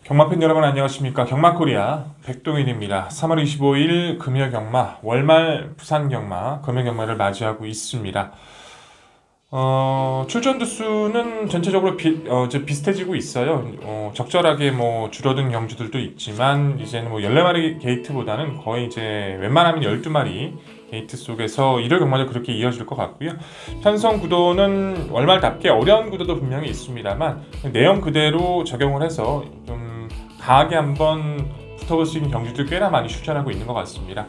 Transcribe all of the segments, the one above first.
경마팬 여러분 안녕하십니까. 경마코리아 백동일입니다. 3월 25일 금요경마 월말 부산경마 금요경마를 맞이하고 있습니다. 출전 두수는 전체적으로 이제 비슷해지고 있어요. 적절하게 줄어든 경주들도 있지만 이제는 14마리 게이트보다는 거의 이제 웬만하면 12마리 게이트 속에서 일요 경마도 그렇게 이어질 것 같고요. 편성 구도는 월말답게 어려운 구도도 분명히 있습니다만 내용 그대로 적용을 해서 좀 강하게 한번 붙어볼 수 있는 경주들 꽤나 많이 출전하고 있는 것 같습니다.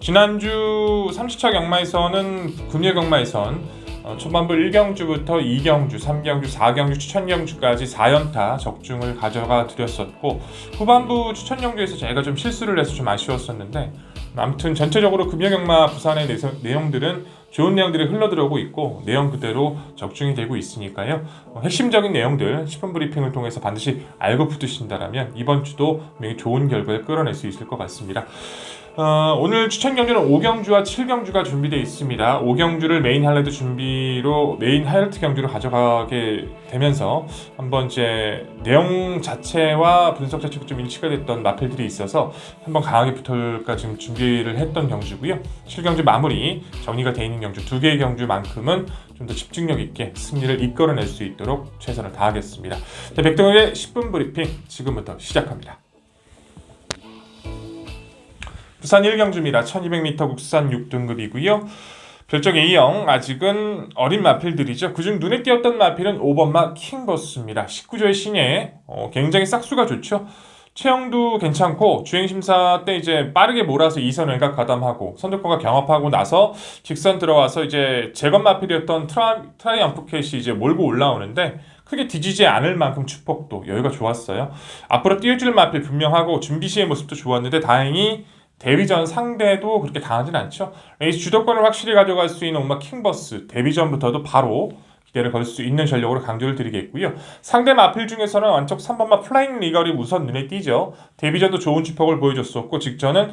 지난주 30차 경마에서는 금요 경마에선 초반부 1경주부터 2경주, 3경주, 4경주, 추천경주까지 4연타 적중을 가져가 드렸었고 후반부 추천경주에서 제가 좀 실수를 해서 좀 아쉬웠었는데 아무튼 전체적으로 금요경마 부산의 내용들은 좋은 내용들이 흘러들어오고 있고 내용 그대로 적중이 되고 있으니까요. 핵심적인 내용들 10분 브리핑을 통해서 반드시 알고 붙으신다면 이번 주도 분명히 좋은 결과를 끌어낼 수 있을 것 같습니다. 오늘 추천 경주는 5경주와 7경주가 준비되어 있습니다. 5경주를 메인 하이라이트 경주로 가져가게 되면서 한번 이제 내용 자체와 분석 자체가 좀 일치가 됐던 마필들이 있어서 한번 강하게 붙을까 지금 준비를 했던 경주고요. 7경주 마무리 정리가 되어 있는 경주 2개의 경주만큼은 좀 더 집중력 있게 승리를 이끌어낼 수 있도록 최선을 다하겠습니다. 백동일의 10분 브리핑 지금부터 시작합니다. 부산 1경주입니다. 1200m 국산 6등급이고요. 별적 A형 아직은 어린 마필들이죠. 그중 눈에 띄었던 마필은 5번마 킹버스입니다. 19조의 신예 굉장히 싹수가 좋죠. 체형도 괜찮고 주행심사 때 이제 빠르게 몰아서 2선 외곽 가담하고 선두권과 경합하고 나서 직선 들어와서 이제 재건 마필이었던 트라이언프 캣이 이제 몰고 올라오는데 크게 뒤지지 않을 만큼 추폭도 여유가 좋았어요. 앞으로 띄워줄 마필 분명하고 준비 시의 모습도 좋았는데 다행히 데뷔전 상대도 그렇게 강하진 않죠. 레이스 주도권을 확실히 가져갈 수 있는 엄마 킹버스 데뷔전부터도 바로 기대를 걸 수 있는 전력으로 강조를 드리겠고요. 상대 마필 중에서는 완쪽 3번마 플라잉 리걸이 우선 눈에 띄죠. 데뷔전도 좋은 주폭을 보여줬었고 직전은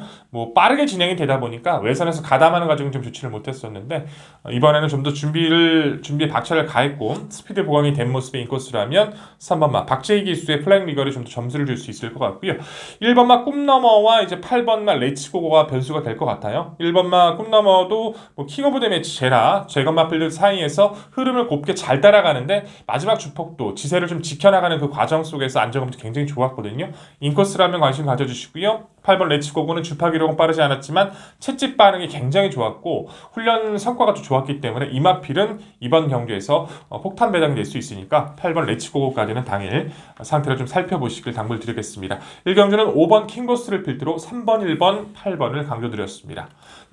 빠르게 진행이 되다 보니까 외선에서 가담하는 과정은 좀 좋지를 못했었는데 이번에는 좀 더 준비에 박차를 가했고 스피드 보강이 된 모습의 인코스라면 3번마 박재희 기수의 플라잉 리걸이 좀 더 점수를 줄 수 있을 것 같고요. 1번마 꿈너머와 이제 8번마 레츠고고가 변수가 될 것 같아요. 1번마 꿈너머도 킹 오브 더 매치 재건 마필들 사이에서 흐름을 곱게 잘 따라가는데 마지막 주폭도 지세를 좀 지켜나가는 그 과정 속에서 안정감도 굉장히 좋았거든요. 인코스라면 관심 가져주시고요. 8번 레츠고고는 주파 기록은 빠르지 않았지만 채집 반응이 굉장히 좋았고 훈련 성과가 좀 좋았기 때문에 이마필은 이번 경주에서 폭탄 배당이 될 수 있으니까 8번 레츠고고까지는 당일 상태를 좀 살펴보시길 당부드리겠습니다. 1경주는 5번 킹보스를 필두로 3번, 1번, 8번을 강조드렸습니다.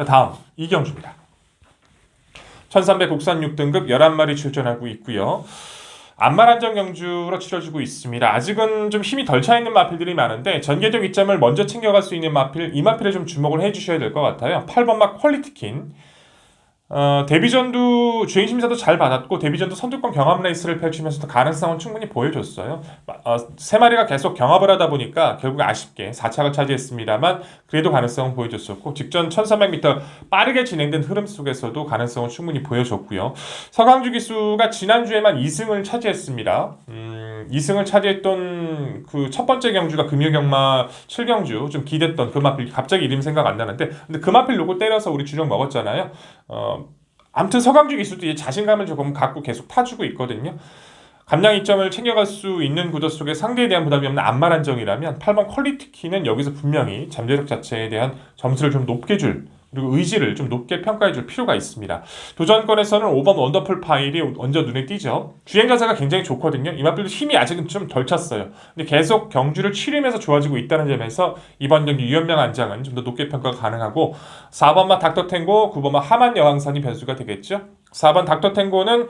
다음 2경주입니다. 1300 국산 6등급 11마리 출전하고 있고요. 안마란정 경주로 치러지고 있습니다. 아직은 좀 힘이 덜 차있는 마필들이 많은데 전개적 이점을 먼저 챙겨갈 수 있는 마필, 이 마필에 좀 주목을 해주셔야 될 것 같아요. 8번마 퀄리티킨 데뷔전도 주행심사도 잘 받았고 데뷔전도 선두권 경합 레이스를 펼치면서도 가능성은 충분히 보여줬어요. 세 마리가 계속 경합을 하다 보니까 결국 아쉽게 4차가 차지했습니다만 그래도 가능성은 보여줬었고 직전 1300m 빠르게 진행된 흐름 속에서도 가능성은 충분히 보여줬고요. 서강주 기수가 지난주에만 2승을 차지했습니다. 2승을 차지했던 그 첫 번째 경주가 금요경마 7경주 좀 기댔던 그 마필 갑자기 이름 생각 안 나는데 근데 그 마필 로고 때려서 우리 주력 먹었잖아요. 아무튼 서강주 기수도 자신감을 조금 갖고 계속 타주고 있거든요. 감량 이점을 챙겨갈 수 있는 구도 속에 상대에 대한 부담이 없는 안마란정이라면 8번 퀄리티키는 여기서 분명히 잠재력 자체에 대한 점수를 좀 높게 줄 그리고 의지를 좀 높게 평가해 줄 필요가 있습니다. 도전권에서는 5번 원더풀 파일이 먼저 눈에 띄죠. 주행 자세가 굉장히 좋거든요. 이 마필도 힘이 아직은 좀 덜 찼어요. 근데 계속 경주를 치르면서 좋아지고 있다는 점에서 이번 경기 유연명 안장은 좀 더 높게 평가가 가능하고 4번마 닥터탱고, 9번마 하만 여왕산이 변수가 되겠죠. 4번 닥터탱고는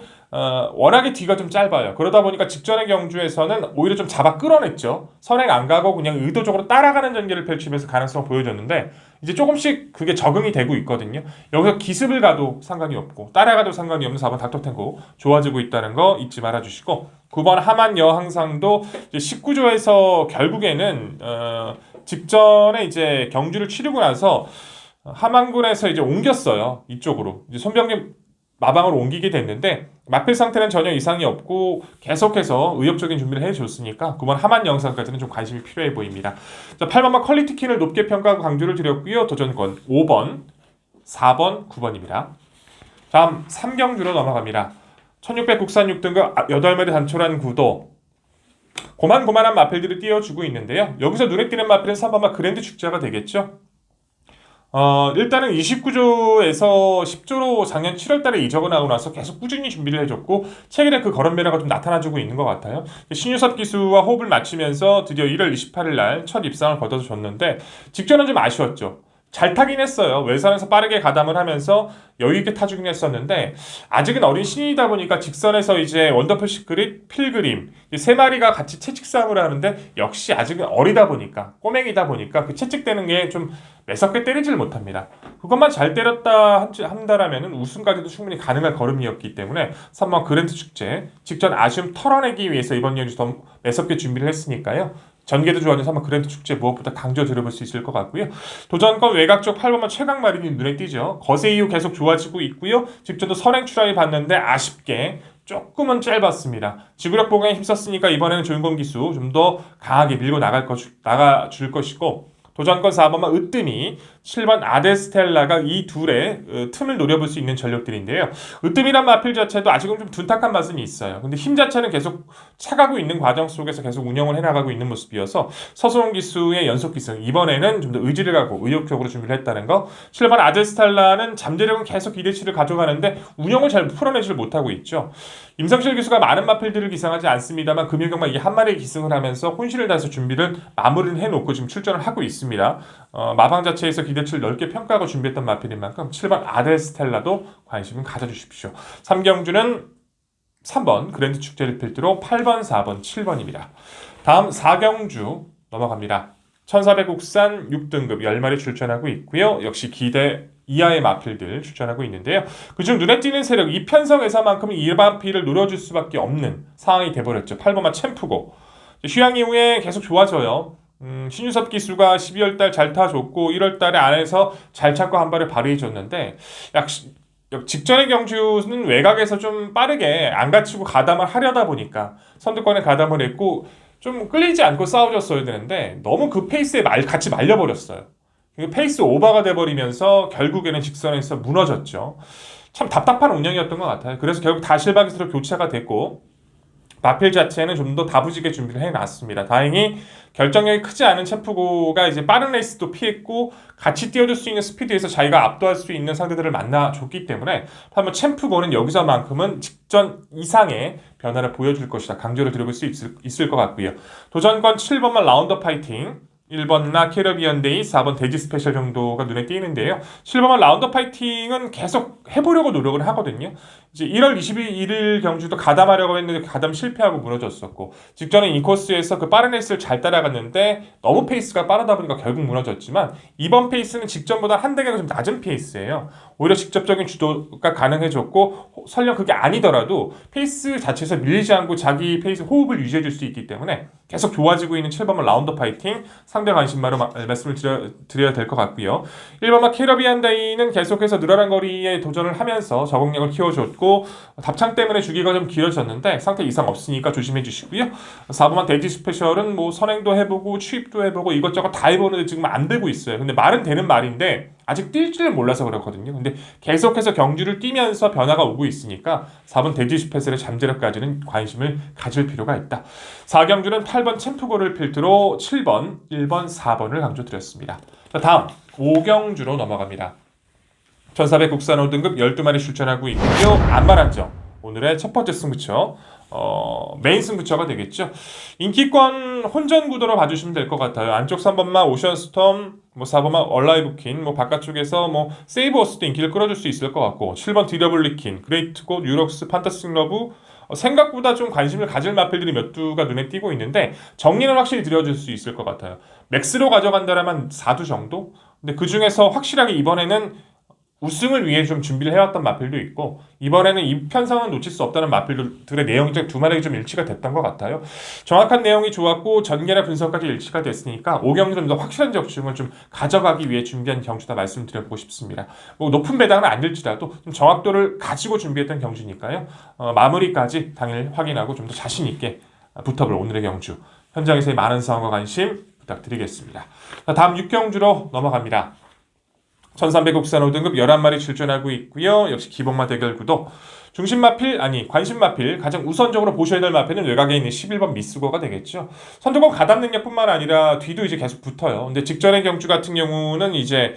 워낙에 뒤가 좀 짧아요. 그러다 보니까 직전의 경주에서는 오히려 좀 잡아 끌어냈죠. 선행 안 가고 그냥 의도적으로 따라가는 전개를 펼치면서 가능성을 보여줬는데 이제 조금씩 그게 적응이 되고 있거든요. 여기서 기습을 가도 상관이 없고 따라가도 상관이 없는 4번 닥터탱고 좋아지고 있다는 거 잊지 말아주시고 9번 하만 여항상도 19조에서 결국에는 직전에 이제 경주를 치르고 나서 함안군에서 이제 옮겼어요. 이쪽으로 이제 손병림 마방으로 옮기게 됐는데 마필 상태는 전혀 이상이 없고 계속해서 의욕적인 준비를 해줬으니까 9번 하만 영상까지는 좀 관심이 필요해 보입니다. 자, 8번만 퀄리티 퀸을 높게 평가하고 강조를 드렸고요. 도전권 5번, 4번, 9번입니다. 다음 3경주로 넘어갑니다. 1600 국산 6등급 8마리 단촐한 구도 고만고만한 마필들을 띄워주고 있는데요. 여기서 눈에 띄는 마필은 3번만 그랜드 축제가 되겠죠. 일단은 29조에서 10조로 작년 7월달에 이적을 하고 나서 계속 꾸준히 준비를 해줬고 최근에 그 걸음배라가 좀 나타나주고 있는 것 같아요. 신유섭 기수와 호흡을 맞추면서 드디어 1월 28일 날 첫 입상을 거둬서 줬는데 직전은 좀 아쉬웠죠. 잘 타긴 했어요. 외선에서 빠르게 가담을 하면서 여유있게 타주긴 했었는데 아직은 어린 신인이다 보니까 직선에서 이제 원더풀 시크릿, 필그림 이 세 마리가 같이 채찍 싸움을 하는데 역시 아직은 어리다 보니까 꼬맹이다 보니까 그 채찍대는 게 좀 매섭게 때리질 못합니다. 그것만 잘 때렸다 한다라면 우승까지도 충분히 가능한 걸음이었기 때문에 3번 그랜드 축제 직전 아쉬움 털어내기 위해서 이번 연주 더 매섭게 준비를 했으니까요. 전개도 좋아하는 3번 그랜드 축제 무엇보다 강조 들어볼 수 있을 것 같고요. 도전권 외곽 쪽 8번만 최강 마린이 눈에 띄죠. 거세 이후 계속 좋아지고 있고요. 직전도 선행 출하에 봤는데 아쉽게 조금은 짧았습니다. 지구력 보강에 힘썼으니까 이번에는 조윤건 기수 좀 더 강하게 밀고 나가줄 것이고 도전권 4번만 으뜸이 7번 아데스텔라가 이 둘의 틈을 노려볼 수 있는 전력들인데요. 으뜸이란 마필 자체도 아직은 좀 둔탁한 맛은 있어요. 근데 힘 자체는 계속 차가고 있는 과정 속에서 계속 운영을 해나가고 있는 모습이어서 서소원 기수의 연속 기승 이번에는 좀 더 의지를 갖고 의욕적으로 준비를 했다는 거. 7번 아데스텔라는 잠재력은 계속 기대치를 가져가는데 운영을 잘 풀어내질 못하고 있죠. 임성실 기수가 많은 마필들을 기상하지 않습니다만 금요경만 이게 한 마리의 기승을 하면서 혼신을 다해서 준비를 마무리를 해놓고 지금 출전을 하고 있습니다. 마방 자체에서 기대치를 넓게 평가하고 준비했던 마필인 만큼 7번 아데스텔라도 관심을 가져주십시오. 3경주는 3번 그랜드 축제를 필두로 8번, 4번, 7번입니다. 다음 4경주 넘어갑니다. 1400 국산 6등급 10마리 출전하고 있고요. 역시 기대 이하의 마필들 출전하고 있는데요. 그중 눈에 띄는 세력 이편성에서만큼은 일반필을 노려줄 수밖에 없는 상황이 돼버렸죠. 8번만 챔프고 휴양 이후에 계속 좋아져요. 신유섭 기수가 12월달 잘 타줬고 1월달에 안에서 잘 찾고 한 발을 발휘해줬는데 직전의 경주는 외곽에서 좀 빠르게 안 갇히고 가담을 하려다 보니까 선두권에 가담을 했고 좀 끌리지 않고 싸워줬어야 되는데 너무 그 페이스에 같이 말려버렸어요. 페이스 오버가 돼버리면서 결국에는 직선에서 무너졌죠. 참 답답한 운영이었던 것 같아요. 그래서 결국 다실바기스로 교체가 됐고 마필 자체는 좀 더 다부지게 준비를 해놨습니다. 다행히 결정력이 크지 않은 챔프고가 이제 빠른 레이스도 피했고 같이 뛰어줄 수 있는 스피드에서 자기가 압도할 수 있는 상대들을 만나줬기 때문에 한번 챔프고는 여기서만큼은 직전 이상의 변화를 보여줄 것이다. 강조를 드려볼 수 있을 것 같고요. 도전권 7번만 라운더 파이팅 1번 나 캐러비언 데이, 4번 돼지 스페셜 정도가 눈에 띄는데요. 7번만 라운더 파이팅은 계속 해보려고 노력을 하거든요. 이제 1월 21일 경주도 가담하려고 했는데 가담 실패하고 무너졌었고 직전에 이 코스에서 그 빠른 레이스를 잘 따라갔는데 너무 페이스가 빠르다 보니까 결국 무너졌지만 이번 페이스는 직전보다 한 단계가 좀 낮은 페이스예요. 오히려 직접적인 주도가 가능해졌고 설령 그게 아니더라도 페이스 자체에서 밀리지 않고 자기 페이스 호흡을 유지해줄 수 있기 때문에 계속 좋아지고 있는 7번만 라운더 파이팅 상대 관심바로 말씀을 드려야 될 것 같고요. 1번만 캐러비안 데이는 계속해서 늘어난 거리에 도전을 하면서 적응력을 키워줬고 답창 때문에 주기가 좀 길어졌는데 상태 이상 없으니까 조심해 주시고요. 4번만 돼지 스페셜은 뭐 선행도 해보고 취입도 해보고 이것저것 다 해보는데 지금 안 되고 있어요. 근데 말은 되는 말인데 아직 뛸 줄 몰라서 그렇거든요. 근데 계속해서 경주를 뛰면서 변화가 오고 있으니까 4번 돼지 스페셜의 잠재력까지는 관심을 가질 필요가 있다. 4경주는 8번 챔프고를 필두로 7번, 1번, 4번을 강조드렸습니다. 자, 다음 5경주로 넘어갑니다. 1400 국산 5등급 12마리 출전하고 있고요. 안말한정 오늘의 첫 번째 승부처 메인 승부처가 되겠죠. 인기권 혼전 구도로 봐주시면 될 것 같아요. 안쪽 3번만 오션스톰, 4번만 얼라이브킨, 바깥쪽에서 세이브워스도 인기를 끌어줄 수 있을 것 같고 7번 디더블리킨, 그레이트고, 유럭스, 판타스틱 러브 생각보다 좀 관심을 가질 마필들이 몇 두가 눈에 띄고 있는데 정리는 확실히 드려줄 수 있을 것 같아요. 맥스로 가져간다면 4두 정도? 근데 그 중에서 확실하게 이번에는 우승을 위해 좀 준비를 해왔던 마필도 있고 이번에는 이 편성은 놓칠 수 없다는 마필들의 내용이 두 마리 좀 일치가 됐던 것 같아요. 정확한 내용이 좋았고 전개나 분석까지 일치가 됐으니까 5경주는 좀 더 확실한 적중을 좀 가져가기 위해 준비한 경주다 말씀드려보고 싶습니다. 뭐 높은 배당은 아닐지라도 좀 정확도를 가지고 준비했던 경주니까요. 마무리까지 당일 확인하고 좀 더 자신 있게 붙어볼 오늘의 경주. 현장에서의 많은 상황과 관심 부탁드리겠습니다. 다음 6경주로 넘어갑니다. 1300 국산 5등급 11마리 출전하고 있고요. 역시 기복마 대결 구도. 중심 마필, 관심 마필, 가장 우선적으로 보셔야 될 마필은 외곽에 있는 11번 미스고가 되겠죠. 선두권 가담 능력뿐만 아니라 뒤도 이제 계속 붙어요. 근데 직전의 경주 같은 경우는 이제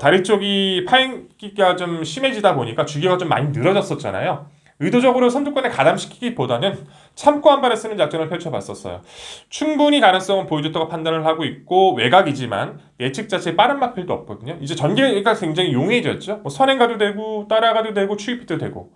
다리 쪽이 파행기가 좀 심해지다 보니까 주기가 좀 많이 늘어졌었잖아요. 의도적으로 선두권에 가담시키기보다는 참고 한 발에 쓰는 작전을 펼쳐봤었어요. 충분히 가능성은 보여줬다고 판단을 하고 있고 외곽이지만 예측 자체에 빠른 마필도 없거든요. 이제 전개가 굉장히 용이해졌죠. 뭐 선행 가도 되고 따라가도 되고 추입해도 되고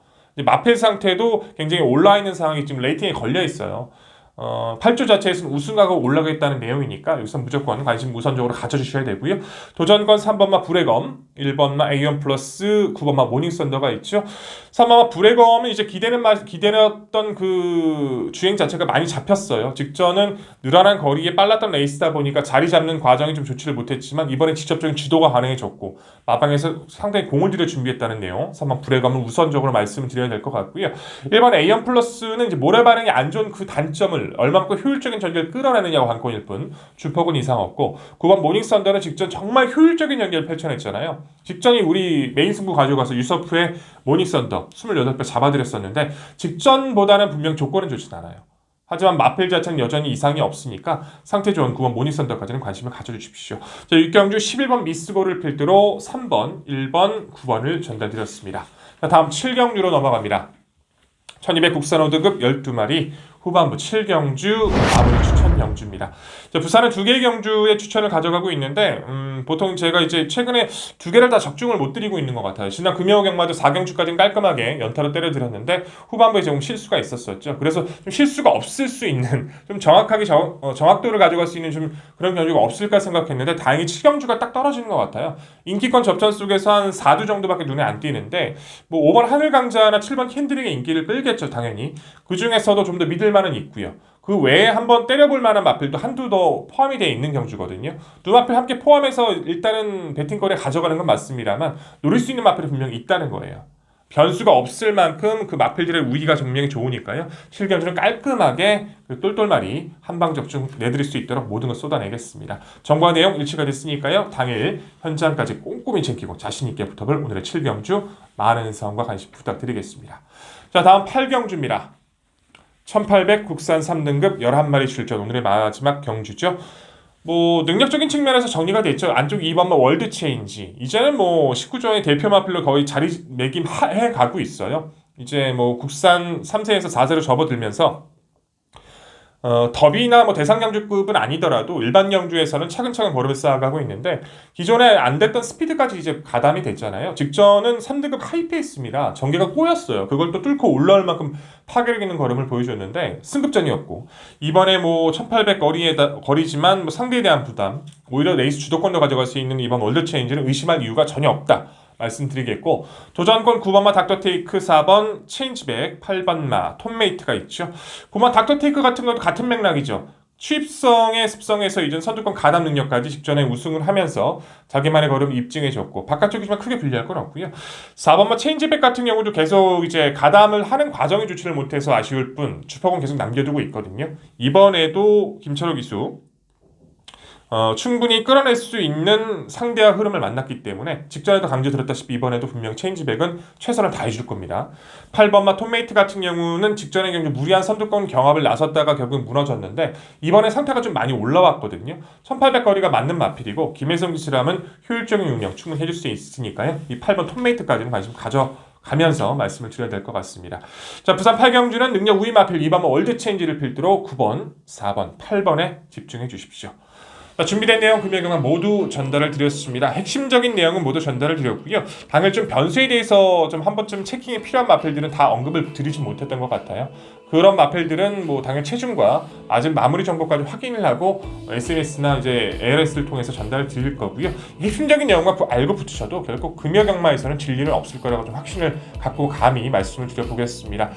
마필 상태도 굉장히 올라있는 상황이 지금 레이팅에 걸려 있어요. 8조 자체에서는 우승하고 올라가겠다는 내용이니까 여기서 무조건 관심 우선적으로 가져주셔야 되고요. 도전권 3번마 불의 검, 1번마 A1 플러스, 9번마 모닝 썬더가 있죠. 3번마 불의 검은 이제 기대했던 그 주행 자체가 많이 잡혔어요. 직전은 늘어난 거리에 빨랐던 레이스다 보니까 자리 잡는 과정이 좀 좋지를 못했지만 이번에 직접적인 주도가 가능해졌고 마방에서 상당히 공을 들여 준비했다는 내용. 3번 불의 검은 우선적으로 말씀을 드려야 될 것 같고요. 1번 A1 플러스는 이제 모래 반응이 안 좋은 그 단점을 얼마만큼 효율적인 전개를 끌어내느냐고 관건일 뿐 주폭은 이상 없고 9번 모닝 썬더는 직전 정말 효율적인 연결을 펼쳐냈잖아요. 직전이 우리 메인 승부 가져가서 유서프의 모닝 썬더 28배 잡아드렸었는데 직전보다는 분명 조건은 좋진 않아요. 하지만 마필 자체는 여전히 이상이 없으니까 상태 좋은 9번 모닝 썬더까지는 관심을 가져주십시오. 자, 6경주 11번 미스고를 필두로 3번, 1번, 9번을 전달드렸습니다. 자, 다음 7경주로 넘어갑니다. 1200 국산 5등급 12마리 후반부 7경주 마무리 추천 경주입니다. 자, 부산은 2개의 경주의 추천을 가져가고 있는데 보통 제가 이제 최근에 2개를 다 적중을 못 드리고 있는 것 같아요. 지난 금요 경마도 4경주까지는 깔끔하게 연타로 때려드렸는데 후반부에 조금 실수가 있었었죠. 그래서 좀 실수가 없을 수 있는 좀 정확하게 정확도를 가져갈 수 있는 좀 그런 경주가 없을까 생각했는데 다행히 7경주가 딱 떨어지는 것 같아요. 인기권 접전 속에서 한 4두 정도밖에 눈에 안 띄는데 뭐 5번 하늘강자나 7번 캔드릭의 인기를 끌겠죠, 당연히. 그 중에서도 좀 더 믿을 만은 있고요. 그 외에 한번 때려볼 만한 마필도 한두 더 포함이 되어 있는 경주거든요. 두 마필 함께 포함해서 일단은 배팅거리에 가져가는 건 맞습니다만 노릴 수 있는 마필이 분명히 있다는 거예요. 변수가 없을 만큼 그 마필들의 우위가 분명히 좋으니까요. 7경주는 깔끔하게 그 똘똘마리 한방 적중 내드릴 수 있도록 모든 걸 쏟아내겠습니다. 정보와 내용 일치가 됐으니까요. 당일 현장까지 꼼꼼히 챙기고 자신있게 붙어볼 오늘의 7경주 많은 사랑과 관심 부탁드리겠습니다. 자, 다음 8경주입니다. 1800 국산 3등급 11마리 출전 오늘의 마지막 경주죠. 뭐 능력적인 측면에서 정리가 됐죠. 안쪽 2번마 월드 체인지 이제는 뭐 19조의 대표 마필로 거의 자리매김해 가고 있어요. 이제 뭐 국산 3세에서 4세로 접어들면서 더비나 뭐 대상 경주급은 아니더라도 일반 경주에서는 차근차근 걸음을 쌓아가고 있는데 기존에 안 됐던 스피드까지 이제 가담이 됐잖아요. 직전은 3등급 하이페이스입니다. 전개가 꼬였어요. 그걸 또 뚫고 올라올 만큼 파괴력 있는 걸음을 보여줬는데 승급전이었고 이번에 뭐 1800 거리지만 뭐 상대에 대한 부담 오히려 레이스 주도권도 가져갈 수 있는 이번 월드 체인지는 의심할 이유가 전혀 없다. 말씀드리겠고 도전권 9번마 닥터테이크 4번 체인지백 8번마 톰메이트가 있죠. 9번 닥터테이크 같은 것도 같은 맥락이죠. 취입성의 습성에서 이전 선두권 가담 능력까지 직전에 우승을 하면서 자기만의 걸음을 입증해줬고 바깥쪽이지만 크게 불리할 건 없고요. 4번마 체인지백 같은 경우도 계속 이제 가담을 하는 과정이 좋지를 못해서 아쉬울 뿐 주폭은 계속 남겨두고 있거든요. 이번에도 김철호 기수 충분히 끌어낼 수 있는 상대와 흐름을 만났기 때문에 직전에도 강조드렸다시피 이번에도 분명 체인지백은 최선을 다해줄 겁니다. 8번마 톰메이트 같은 경우는 직전의 경주 무리한 선두권 경합을 나섰다가 결국 무너졌는데 이번에 상태가 좀 많이 올라왔거든요. 1800 거리가 맞는 마필이고 김혜성 기수라면 효율적인 운영 충분히 해줄 수 있으니까요. 이 8번 톰메이트까지는 관심 가져가면서 말씀을 드려야 될 것 같습니다. 자, 부산 8경주는 능력 우위 마필 2번 월드 체인지를 필두로 9번, 4번, 8번에 집중해 주십시오. 자, 준비된 내용 금요일경만 모두 전달을 드렸습니다. 핵심적인 내용은 모두 전달을 드렸고요. 당일 좀 변수에 대해서 좀 한 번쯤 체킹이 필요한 마필들은 다 언급을 드리지 못했던 것 같아요. 그런 마펠들은 뭐 당연 체중과 맞은 마무리 정보까지 확인을 하고 SNS나 이제 ARS를 통해서 전달을 드릴 거고요. 핵심적인 내용만 알고 붙으셔도 결국 금요경마에서는 진리는 없을 거라고 좀 확신을 갖고 감히 말씀을 드려보겠습니다.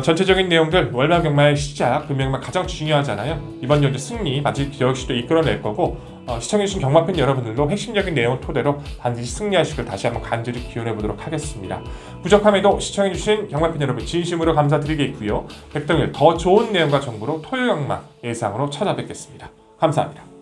전체적인 내용들 월마경마의 시작, 금요경마 가장 중요하잖아요. 이번 연주 승리 마지막 역시도 이끌어낼 거고 시청해주신 경마팬 여러분들도 핵심적인 내용을 토대로 반드시 승리하시길 다시 한번 간절히 기원해보도록 하겠습니다. 부족함에도 시청해주신 경마팬 여러분 진심으로 감사드리겠고요. 백동일 더 좋은 내용과 정보로 토요경마 예상으로 찾아뵙겠습니다. 감사합니다.